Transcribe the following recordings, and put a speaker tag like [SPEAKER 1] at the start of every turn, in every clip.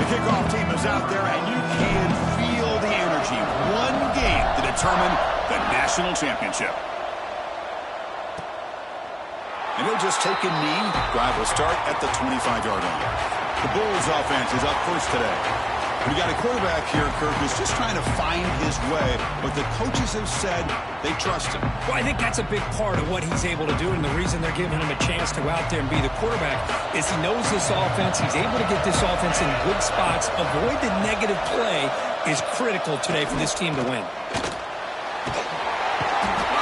[SPEAKER 1] The kickoff team is out there, and you can feel the energy. One game to determine the national championship. And he'll just take a knee. Drive will start at the 25-yard line. The Bulls offense is up first today. We got a quarterback here, Kirk, who's just trying to find his way, but the coaches have said they trust him.
[SPEAKER 2] Well, I think that's a big part of what he's able to do, and the reason they're giving him a chance to go out there and be the quarterback is he knows this offense. He's able to get this offense in good spots. Avoid the negative play is critical today for this team to win.
[SPEAKER 1] Well,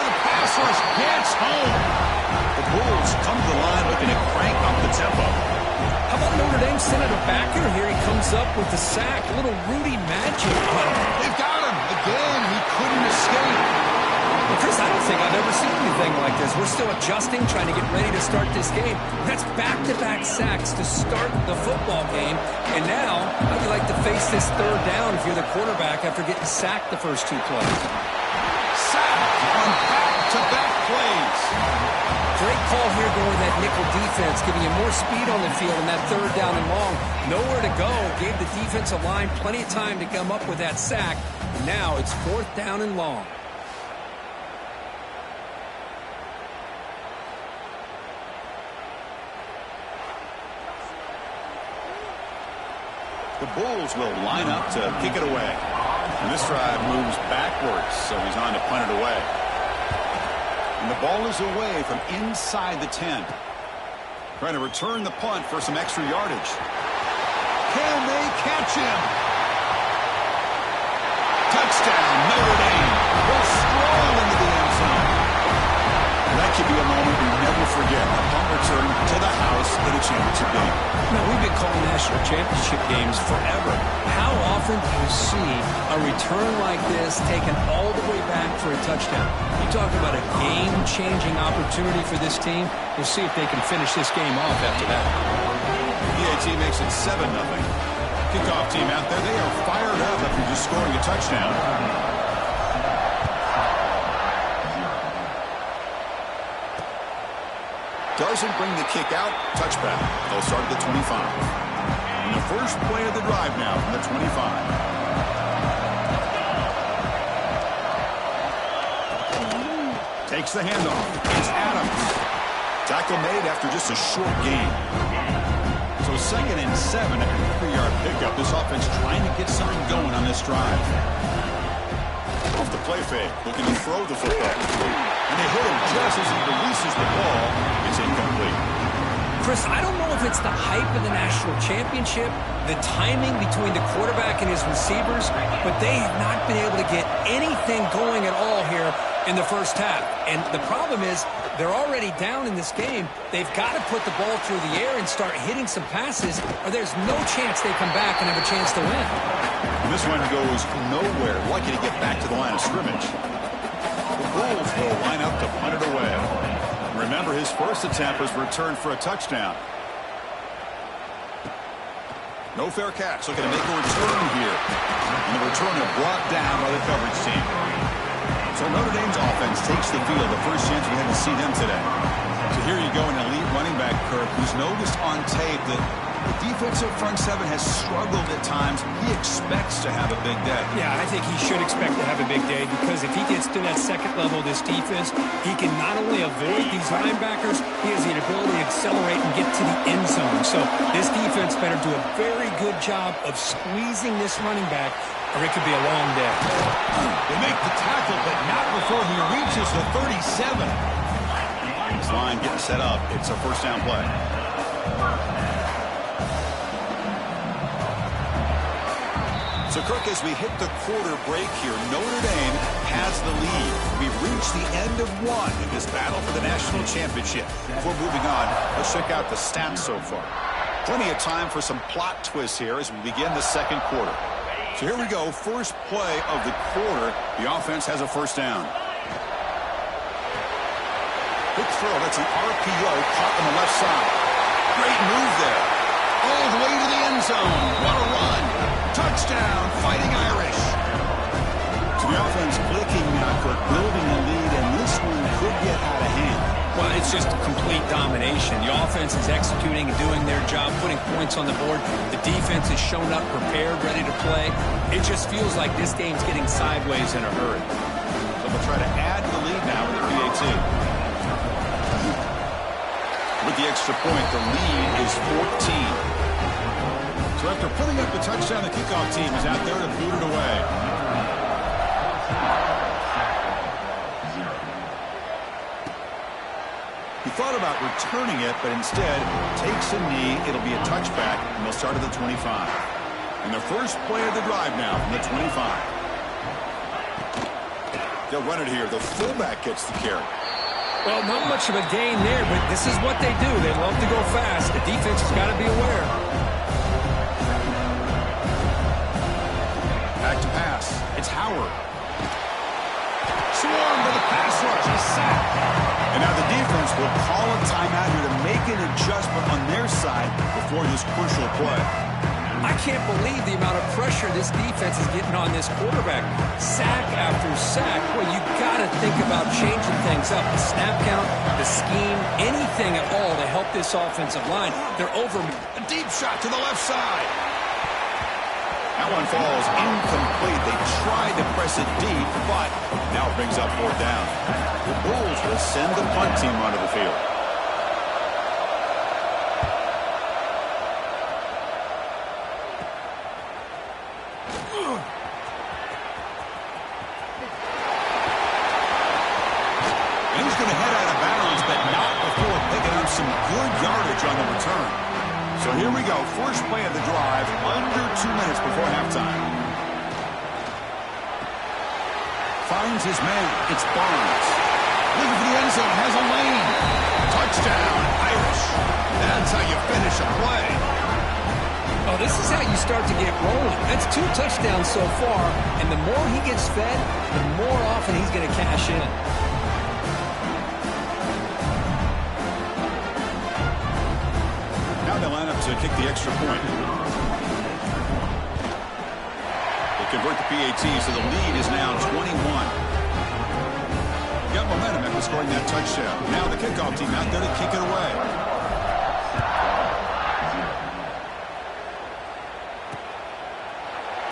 [SPEAKER 1] the pass rush gets home. The Bulls come to the line looking to crank up the tempo.
[SPEAKER 2] How about Notre Dame sending a backer here? He comes up with the sack. A little Rudy magic.
[SPEAKER 1] They've got him. Again, he couldn't escape.
[SPEAKER 2] Well, Chris, I don't think I've ever seen anything like this. We're still adjusting, trying to get ready to start this game. That's back-to-back sacks to start the football game. And now, how do you like to face this third down if you're the quarterback after getting sacked the first two plays?
[SPEAKER 1] Sack on back-to-back plays.
[SPEAKER 2] Great call here going that nickel defense, giving you more speed on the field in that third down and long. Nowhere to go. Gave the defensive line plenty of time to come up with that sack. And now it's fourth down and long.
[SPEAKER 1] The Bulls will line up to kick it away. And this drive moves backwards, so he's on to punt it away. And the ball is away from inside the 10. Trying to return the punt for some extra yardage. Can they catch him? Touchdown, Notre Dame. Will stroll into the end zone. That could be a moment we never forget. A punt return to the house in a championship game.
[SPEAKER 2] Now, we've been calling national championship games forever. How often do you see a return like this taken all the way back for a touchdown? You talk about a game-changing opportunity for this team. We'll see if they can finish this game off after that.
[SPEAKER 1] PAT makes it 7-0. Kickoff team out there, they are fired up after just scoring a touchdown. Doesn't bring the kick out. Touchback. They'll start at the 25. And the first play of the drive now from the 25. Takes the handoff. It's Adams. Tackle made after just a short gain. So 2nd and 7 at a 3-yard pickup. This offense trying to get something going on this drive. Off the play fake. Looking to throw the football. And they hit him just as he releases the ball. It's incomplete.
[SPEAKER 2] Chris, I don't know if it's the hype of the national championship, the timing between the quarterback and his receivers, but they have not been able to get anything going at all here in the first half. And the problem is they're already down in this game. They've got to put the ball through the air and start hitting some passes, or there's no chance they come back and have a chance to win.
[SPEAKER 1] And this one goes nowhere. Lucky to get back to the line of scrimmage. The Bulls will line up to punt it away. Remember, his first attempt was returned for a touchdown. No fair catch. Looking to make a return here. And the returner brought down by the coverage team. So Notre Dame's offense takes the field. The first chance we had to see them today. So here you go, an elite running back, Kirk, who's noticed on tape that the defensive front seven has struggled at times. He expects to have a big day.
[SPEAKER 2] Yeah, I think he should expect to have a big day because if he gets to that second level of this defense, he can not only avoid these linebackers, he has the ability to accelerate and get to the end zone. So this defense better do a very good job of squeezing this running back, or it could be a long day.
[SPEAKER 1] They make the tackle, but not before he reaches the 37. This line getting set up. It's a first down play. So, Kirk, as we hit the quarter break here, Notre Dame has the lead. We've reached the end of one in this battle for the national championship. Before moving on, let's check out the stats so far. Plenty of time for some plot twists here as we begin the second quarter. So here we go, first play of the quarter. The offense has a first down. Quick throw, that's an RPO caught on the left side. Great move there. All the way to the end zone. What a run. Touchdown, Fighting Irish. So the offense clicking now, Kirk, building a lead, and this one could get out of hand.
[SPEAKER 2] Well, it's just complete domination. The offense is executing and doing their job, putting points on the board. The defense has shown up, prepared, ready to play. It just feels like this game's getting sideways in a hurry.
[SPEAKER 1] So they'll try to add to the lead now with the PAT. With the extra point, the lead is 14. So after putting up the touchdown, the kickoff team is out there to boot it away. He thought about returning it, but instead takes a knee. It'll be a touchback, and they'll start at the 25. And the first play of the drive now from the 25. They'll run it here. The fullback gets the carry.
[SPEAKER 2] Well, not much of a gain there, but this is what they do. They love to go fast. The defense has got to be aware.
[SPEAKER 1] Back to pass. It's Howard. Swarmed by the pass rush. He's sacked. And now the defense will call a timeout here to make an adjustment on their side before this crucial play.
[SPEAKER 2] I can't believe the amount of pressure this defense is getting on this quarterback. Sack after sack. Well, you got to think about changing things up. The snap count, the scheme, anything at all to help this offensive line. They're over.
[SPEAKER 1] A deep shot to the left side. That one falls incomplete. They tried to press it deep, but now it brings up fourth down. The Bulls will send the punt team onto the field. And he's going to head out of bounds, but not before picking up some good yardage on the return. So here we go. First play of the drive, under 2 minutes before halftime. Finds his man. It's Barnes. Looking for the end zone. Has a lane. Touchdown, Irish. That's how you finish a play.
[SPEAKER 2] Oh, this is how you start to get rolling. That's 2 touchdowns so far, and the more he gets fed, the more often he's going to cash in.
[SPEAKER 1] Now they line up to kick the extra point. They convert the PAT, so the lead is now 21. Got momentum after scoring that touchdown. Now the kickoff team out there to kick it away.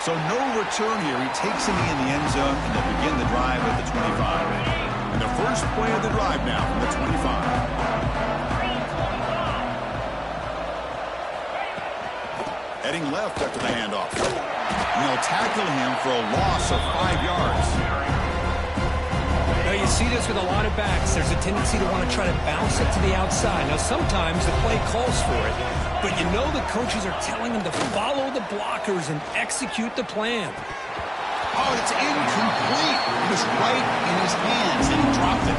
[SPEAKER 1] So no return here. He takes a knee in the end zone, and they'll begin the drive at the 25. And the first play of the drive now from the 25. Heading left after the handoff. And they'll tackle him for a loss of 5 yards.
[SPEAKER 2] Now, you see this with a lot of backs. There's a tendency to want to try to bounce it to the outside. Now, sometimes the play calls for it, but you know the coaches are telling them to follow the blockers and execute the plan.
[SPEAKER 1] Oh, it's incomplete. It was right in his hands, and he dropped it.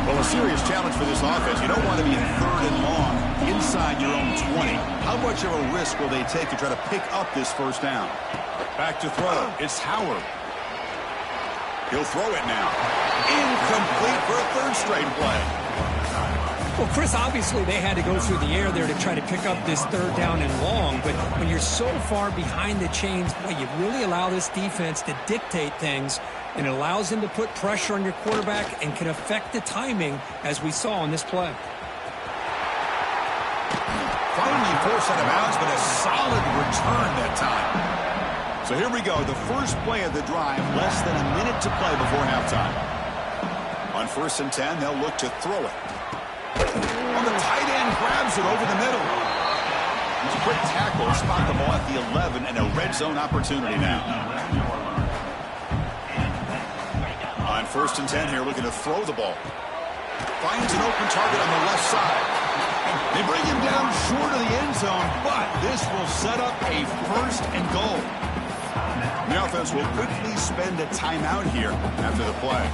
[SPEAKER 1] Well, a serious challenge for this offense. You don't want to be in third and long inside your own 20. How much of a risk will they take to try to pick up this first down? Back to throw. It's Howard. He'll throw it now. Incomplete for a third straight play.
[SPEAKER 2] Well, Chris, obviously they had to go through the air there to try to pick up this third down and long, but when you're so far behind the chains, boy, you really allow this defense to dictate things, and it allows them to put pressure on your quarterback and can affect the timing, as we saw on this play.
[SPEAKER 1] Finally forced out of bounds, but a solid return that time. So here we go, the first play of the drive, less than a minute to play before halftime. On 1st and 10, they'll look to throw it. On the tight end, grabs it over the middle. It's a quick tackle, spot the ball at the 11, and a red zone opportunity now. On 1st and 10 here, looking to throw the ball. Finds an open target on the left side. They bring him down short of the end zone, but this will set up a 1st and goal. The offense will quickly spend a timeout here after the play.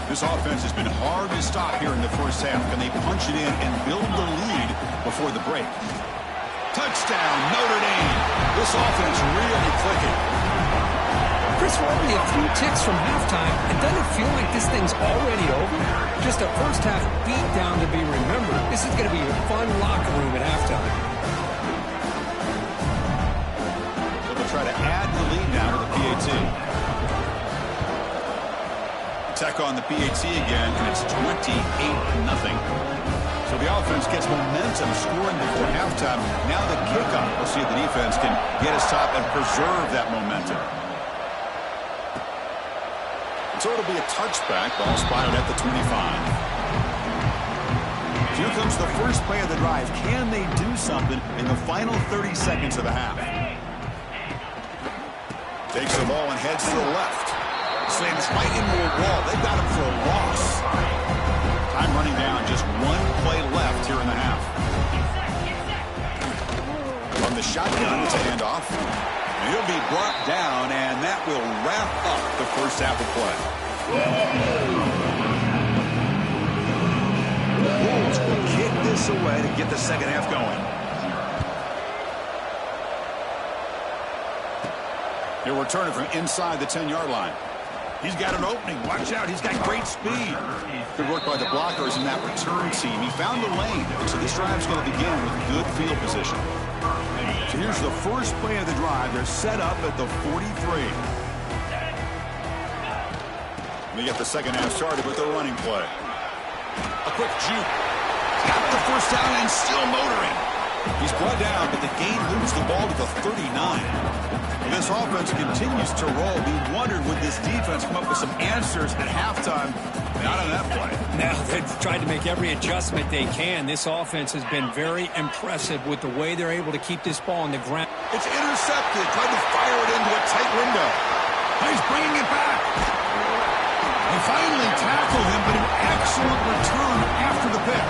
[SPEAKER 1] This offense has been hard to stop here in the first half. Can they punch it in and build the lead before the break? Touchdown, Notre Dame. This offense really clicking.
[SPEAKER 2] Chris, we're only a few ticks from halftime, and doesn't it feel like this thing's already over? Just a first half beatdown to be remembered. This is going to be a fun locker room at halftime. So they'll try to add the lead now to the PAT.
[SPEAKER 1] Check on the PAT again, and it's 28-0. So the offense gets momentum scoring before halftime. Now the kickoff. We'll see if the defense can get a stop and preserve that momentum. So it'll be a touchback. Ball spotted at the 25. Here comes the first play of the drive. Can they do something in the final 30 seconds of the half? Takes the ball and heads to the left. Slams right into a wall. They've got him for a loss. Time running down. Just one play left here in the half. From the shotgun, it's a handoff. And he'll be brought down, and that will wrap up the first half of play. Wolves will kick this away to get the second half going. He'll return it from inside the 10-yard line. He's got an opening. Watch out. He's got great speed. Good work by the blockers in that return team. He found the lane. So this drive's going to begin with good field position. So here's the first play of the drive. They're set up at the 43. They get the second half started with their running play. A quick juke. Got the first down and still motoring. He's brought down, but the gain moves the ball to the 39. This offense continues to roll. We wondered, would this defense come up with some answers at halftime? Not on that play.
[SPEAKER 2] Now they've tried to make every adjustment they can. This offense has been very impressive with the way they're able to keep this ball on the ground.
[SPEAKER 1] It's intercepted. Tried to fire it into a tight window. He's bringing it back. They finally tackled him, but an excellent return after the pick.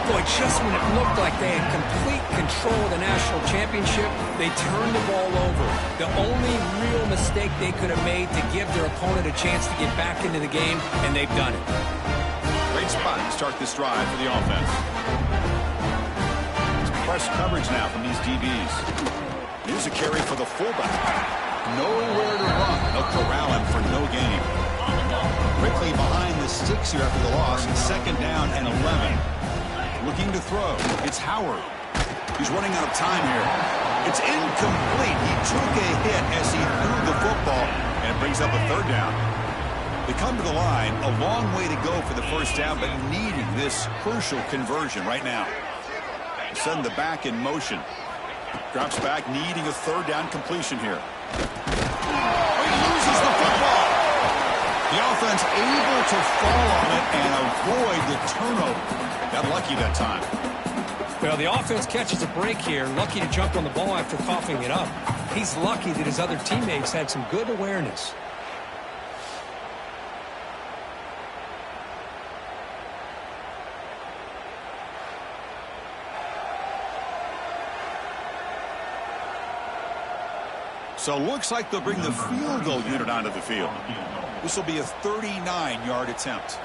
[SPEAKER 2] Boy, just when it looked like they had complete control of the national championship, they turned the ball over. The only real mistake they could have made to give their opponent a chance to get back into the game, and they've done it.
[SPEAKER 1] Great spot to start this drive for the offense. Press coverage now from these DBs. Here's a carry for the fullback. Nowhere to run. They'll corral him for no gain. Quickly behind the sticks here after the loss. Second down and 11. Looking to throw. It's Howard. He's running out of time here. It's incomplete. He took a hit as he threw the football, and it brings up a third down. They come to the line. A long way to go for the first down, but needing this crucial conversion right now. Send the back in motion. Drops back, needing a third down completion here. Oh, he loses the football. The offense able to fall on it and avoid the turnover. Got lucky that time.
[SPEAKER 2] Well, the offense catches a break here. Lucky to jump on the ball after coughing it up. He's lucky that his other teammates had some good awareness.
[SPEAKER 1] So looks like they'll bring the field goal unit onto the field. This will be a 39-yard attempt.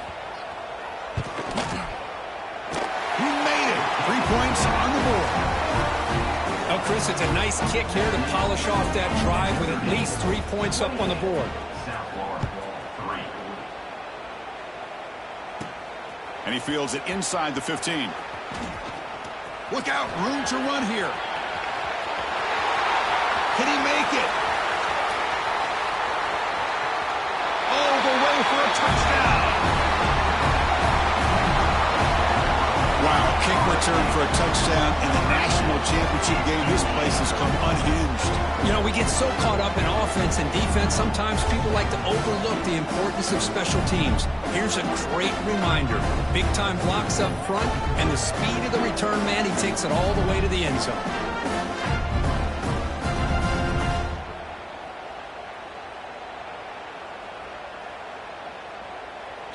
[SPEAKER 1] He made it. 3 points on the board.
[SPEAKER 2] Now, Chris, it's a nice kick here to polish off that drive with at least 3 points up on the board.
[SPEAKER 1] And he fields it inside the 15. Look out. Room to run here. Can he make it? All the way for a touchdown. Wow, kick return for a touchdown in the national championship game. This place has come unhinged.
[SPEAKER 2] You know, we get so caught up in offense and defense, sometimes people like to overlook the importance of special teams. Here's a great reminder. Big-time blocks up front, and the speed of the return man, he takes it all the way to the end zone.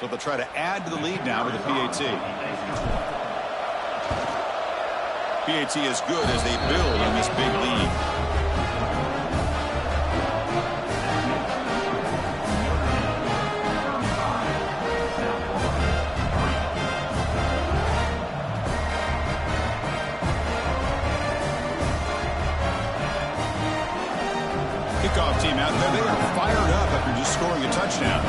[SPEAKER 1] So they'll try to add to the lead now with the PAT. PAT is good as they build on this big lead. Kickoff team out there. They are fired up after just scoring a touchdown.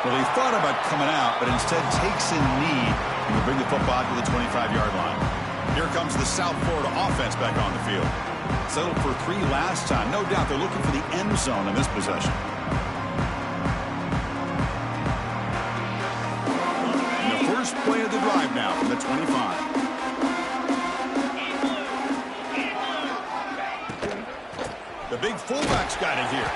[SPEAKER 1] Well, he thought about coming out, but instead takes a knee and will bring the football to the 25-yard line. Here comes the South Florida offense back on the field. Settled for 3 last time. No doubt they're looking for the end zone in this possession. And the first play of the drive now from the 25. The big fullback's got it here.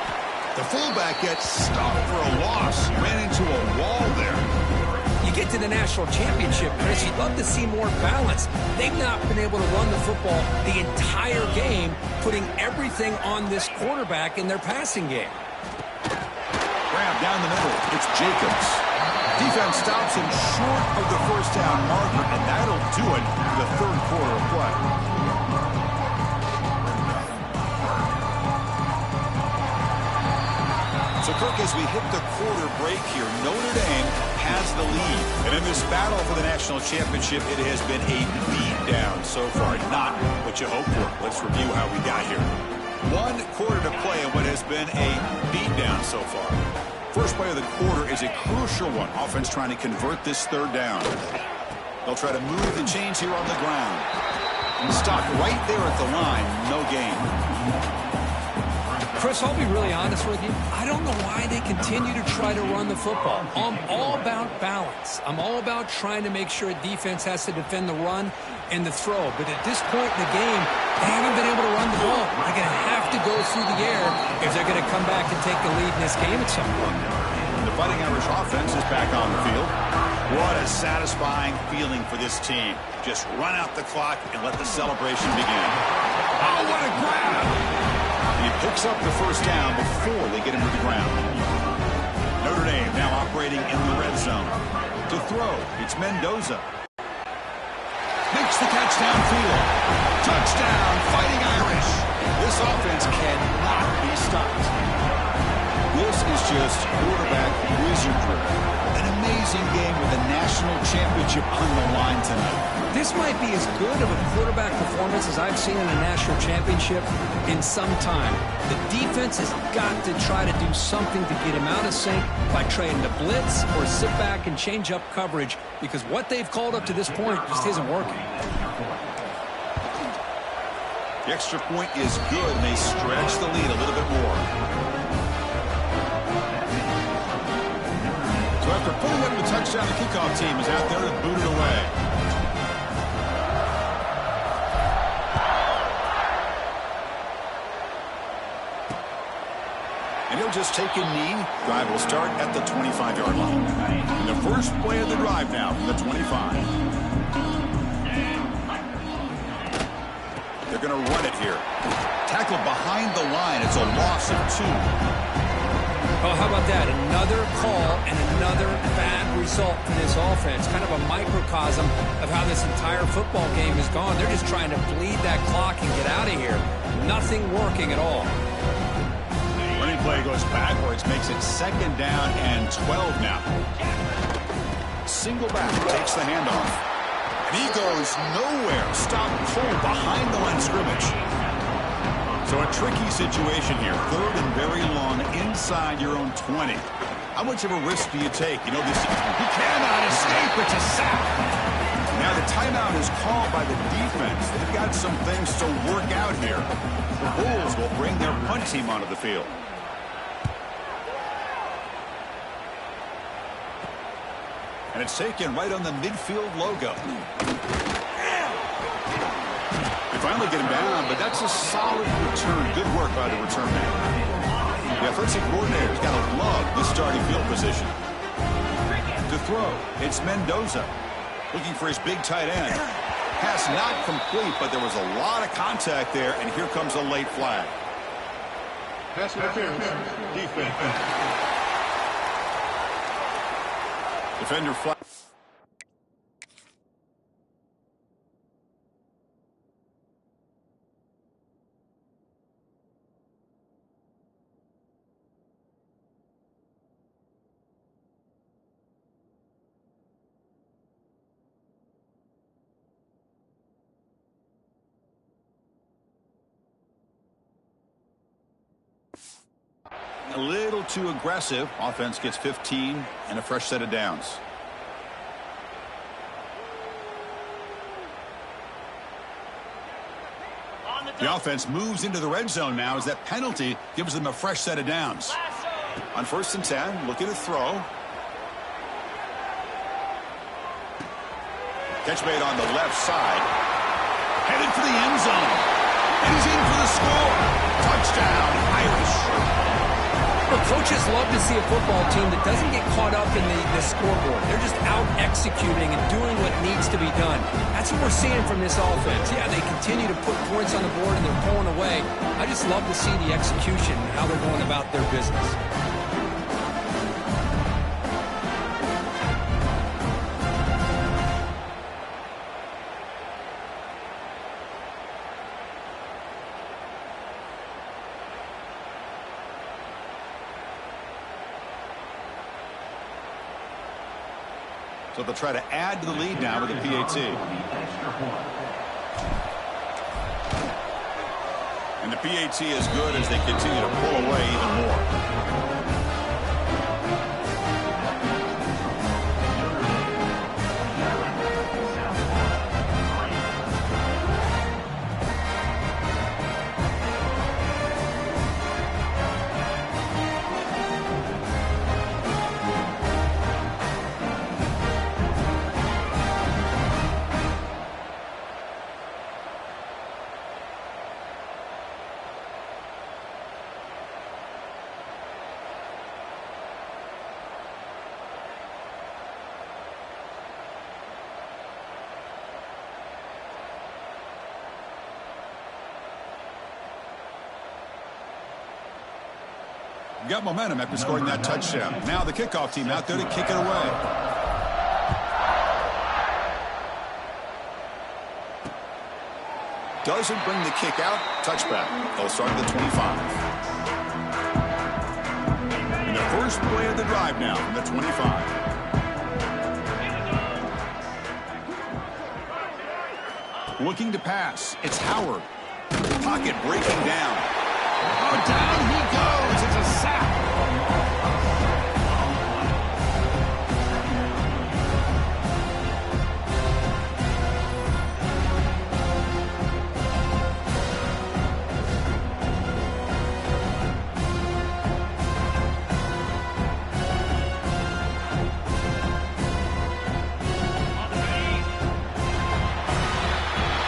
[SPEAKER 1] The fullback gets stopped for a loss. He ran into a wall there.
[SPEAKER 2] You get to the national championship, Chris, you'd love to see more balance. They've not been able to run the football the entire game, putting everything on this quarterback in their passing game.
[SPEAKER 1] Grab down the middle. It's Jacobs. Defense stops him short of the first down marker, and that'll do it for the third quarter of play. So, Kirk, as we hit the quarter break here, Notre Dame has the lead. And in this battle for the national championship, it has been a beatdown so far. Not what you hoped for. Let's review how we got here. 1 quarter to play in what has been a beatdown so far. First play of the quarter is a crucial one. Offense trying to convert this third down. They'll try to move the chains here on the ground. And stop right there at the line. No gain.
[SPEAKER 2] Chris, I'll be really honest with you. I don't know why they continue to try to run the football. I'm all about balance. I'm all about trying to make sure a defense has to defend the run and the throw. But at this point in the game, they haven't been able to run the ball. They're going to have to go through the air if they're going to come back and take the lead in this game at some point.
[SPEAKER 1] The Fighting Irish offense is back on the field. What a satisfying feeling for this team. Just run out the clock and let the celebration begin. Oh, what a grab! He picks up the first down before they get him to the ground. Notre Dame now operating in the red zone. To throw, it's Mendoza. Makes the catch downfield. Touchdown, Fighting Irish. This offense cannot be stopped. This is just quarterback wizardry. An amazing game with a national championship on the line tonight.
[SPEAKER 2] This might be as good of a quarterback performance as I've seen in a national championship in some time. The defense has got to try to do something to get him out of sync by trying to blitz or sit back and change up coverage, because what they've called up to this point just isn't working.
[SPEAKER 1] The extra point is good, and they stretch the lead a little bit more. So after putting up the touchdown, the kickoff team is out there to boot it away. And he'll just take a knee. Drive will start at the 25-yard line. And the first play of the drive now from the 25. They're going to run it here. Tackled behind the line. It's a loss of 2.
[SPEAKER 2] Oh, how about that? Another call and another bad result for this offense. Kind of a microcosm of how this entire football game has gone. They're just trying to bleed that clock and get out of here. Nothing working at all.
[SPEAKER 1] Running play goes backwards, makes it 2nd down and 12 now. Single back takes the handoff. And he goes nowhere. Stop cold behind the line of scrimmage. So a tricky situation here. 3rd and very long inside your own 20. How much of a risk do you take? You know, he cannot escape. It's a sack. Now the timeout is called by the defense. They've got some things to work out here. The Bulls will bring their punt team onto the field. And it's taken right on the midfield logo. They finally get him down, but that's a solid return. Good work by the return man. The offensive coordinator's got to love this starting field position. To throw, it's Mendoza. Looking for his big tight end. Pass not complete, but there was a lot of contact there, and here comes a late flag.
[SPEAKER 3] Pass interference. Defense.
[SPEAKER 1] Defender flag. A little too aggressive. Offense gets 15 and a fresh set of downs. The offense moves into the red zone now as that penalty gives them a fresh set of downs. On 1st and 10, looking to throw. Catch made on the left side. Headed for the end zone. And he's in for the score. Touchdown, Irish.
[SPEAKER 2] Well, coaches love to see a football team that doesn't get caught up in the scoreboard. They're just out executing and doing what needs to be done. That's what we're seeing from this offense. Yeah, they continue to put points on the board and they're pulling away. I just love to see the execution and how they're going about their business.
[SPEAKER 1] So they'll try to add to the lead now with the PAT. And the PAT is good as they continue to pull away even more. Got momentum after scoring that touchdown. Now the kickoff team out there to kick it away. Doesn't bring the kick out. Touchback. They'll start at the 25. And the first play of the drive now from the 25. Looking to pass. It's Howard. Pocket breaking down. Oh, down he goes. It's a sack.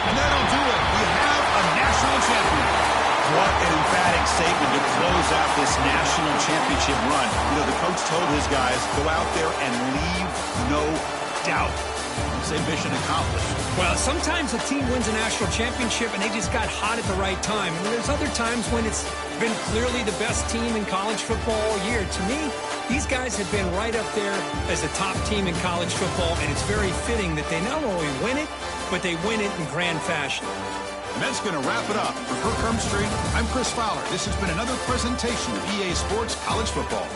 [SPEAKER 1] And that'll do it. We have a national champion. What an emphatic statement to close out this national championship run. You know, the coach told his guys, go out there and leave no doubt. Say mission accomplished.
[SPEAKER 2] Well, sometimes a team wins a national championship and they just got hot at the right time. And there's other times when it's been clearly the best team in college football all year. To me, these guys have been right up there as a top team in college football, and it's very fitting that they not only win it, but they win it in grand fashion.
[SPEAKER 1] And that's going to wrap it up. For Kirk Street, I'm Chris Fowler. This has been another presentation of EA Sports College Football.